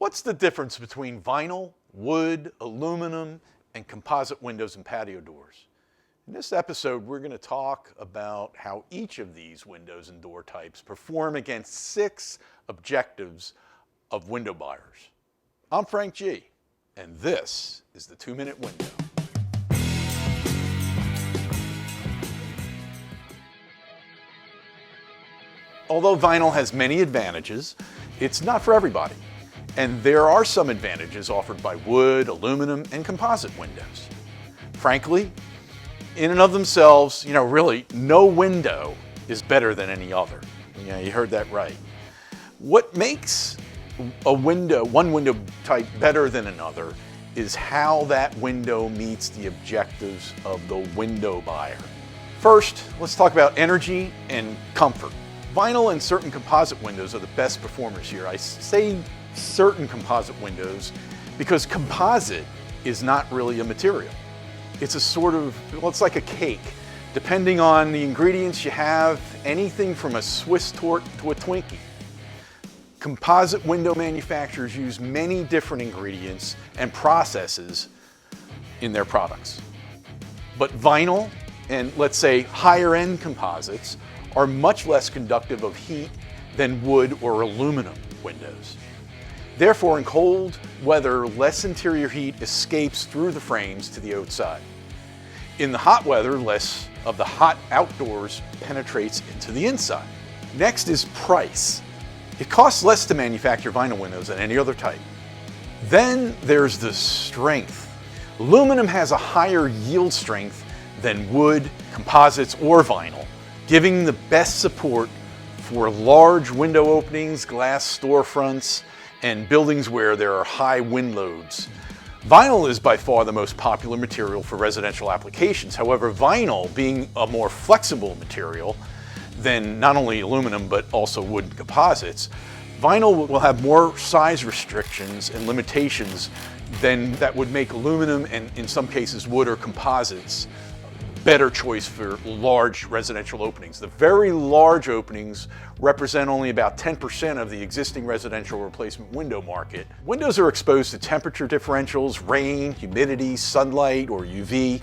What's the difference between vinyl, wood, aluminum, and composite windows and patio doors? In this episode, we're going to talk about how each of these windows and door types perform against 6 objectives of window buyers. I'm Frank G, and this is the 2-Minute Window. Although vinyl has many advantages, it's not for everybody. And there are some advantages offered by wood, aluminum, and composite windows. Frankly, in and of themselves, really, no window is better than any other. Yeah, you heard that right. What makes one window type better than another is how that window meets the objectives of the window buyer. First, let's talk about energy and comfort. Vinyl and certain composite windows are the best performers here. I say certain composite windows because composite is not really a material. It's a sort of, it's like a cake. Depending on the ingredients you have, anything from a Swiss Tort to a Twinkie. Composite window manufacturers use many different ingredients and processes in their products. But vinyl and, let's say, higher end composites are much less conductive of heat than wood or aluminum windows. Therefore, in cold weather, less interior heat escapes through the frames to the outside. In the hot weather, less of the hot outdoors penetrates into the inside. Next is price. It costs less to manufacture vinyl windows than any other type. Then there's the strength. Aluminum has a higher yield strength than wood, composites, or vinyl, giving the best support for large window openings, glass storefronts, and buildings where there are high wind loads. Vinyl is by far the most popular material for residential applications. However, vinyl, being a more flexible material than not only aluminum but also wood and composites, vinyl will have more size restrictions and limitations than that would make aluminum and in some cases wood or composites better choice for large residential openings. The very large openings represent only about 10% of the existing residential replacement window market. Windows are exposed to temperature differentials, rain, humidity, sunlight, or UV,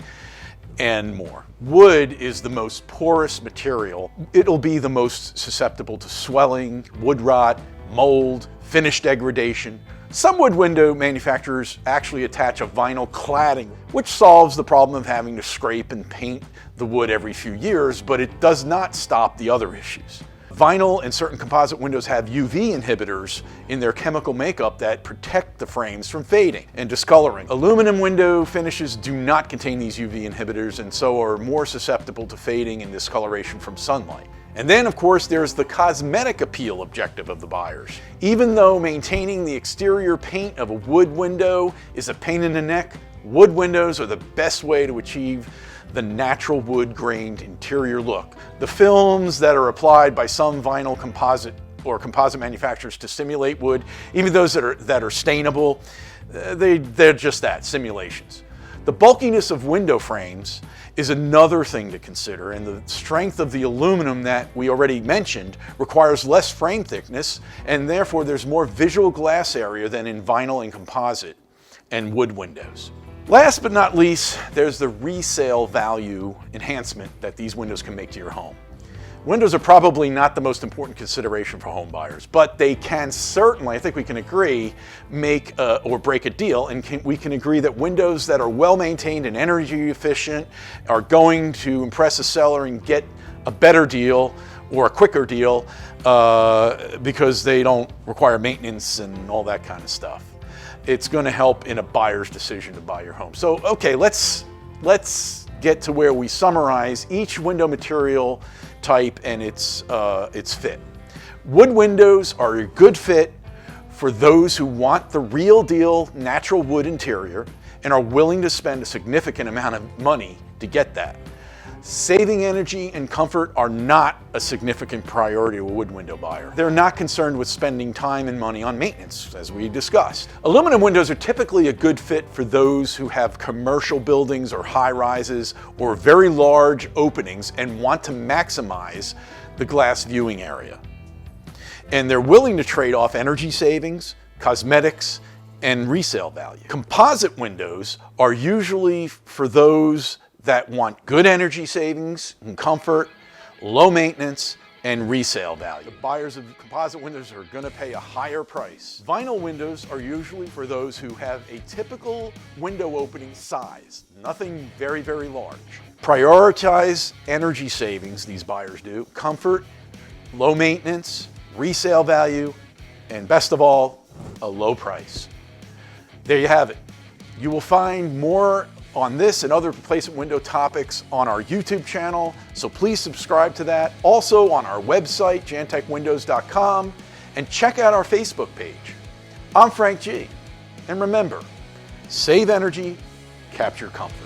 and more. Wood is the most porous material. It'll be the most susceptible to swelling, wood rot, mold, finish degradation. Some wood window manufacturers actually attach a vinyl cladding, which solves the problem of having to scrape and paint the wood every few years, but it does not stop the other issues. Vinyl and certain composite windows have UV inhibitors in their chemical makeup that protect the frames from fading and discoloring. Aluminum window finishes do not contain these UV inhibitors and so are more susceptible to fading and discoloration from sunlight. And then, of course, there's the cosmetic appeal objective of the buyers. Even though maintaining the exterior paint of a wood window is a pain in the neck, wood windows are the best way to achieve the natural wood-grained interior look. The films that are applied by some vinyl composite or composite manufacturers to simulate wood, even those that are stainable, they're just that, simulations. The bulkiness of window frames is another thing to consider, and the strength of the aluminum that we already mentioned requires less frame thickness, and therefore there's more visual glass area than in vinyl and composite and wood windows. Last but not least, there's the resale value enhancement that these windows can make to your home. Windows are probably not the most important consideration for home buyers, but they can certainly, I think we can agree, make or break a deal, and we can agree that windows that are well maintained and energy efficient are going to impress a seller and get a better deal or a quicker deal because they don't require maintenance and all that kind of stuff. It's going to help in a buyer's decision to buy your home. So, okay, let's get to where we summarize each window material type and its fit. Wood windows are a good fit for those who want the real deal natural wood interior and are willing to spend a significant amount of money to get that. Saving energy and comfort are not a significant priority to a wood window buyer. They're not concerned with spending time and money on maintenance, as we discussed. Aluminum windows are typically a good fit for those who have commercial buildings or high rises or very large openings and want to maximize the glass viewing area. And they're willing to trade off energy savings, cosmetics, and resale value. Composite windows are usually for those that want good energy savings and comfort, low maintenance, and resale value. The buyers of composite windows are going to pay a higher price. Vinyl windows are usually for those who have a typical window opening size, nothing very, very large. Prioritize energy savings, these buyers do, comfort, low maintenance, resale value, and best of all, a low price. There you have it. You will find more on this and other replacement window topics on our YouTube channel, so please subscribe to that. Also on our website, jantechwindows.com, and check out our Facebook page. I'm Frank G. And remember, save energy, capture comfort.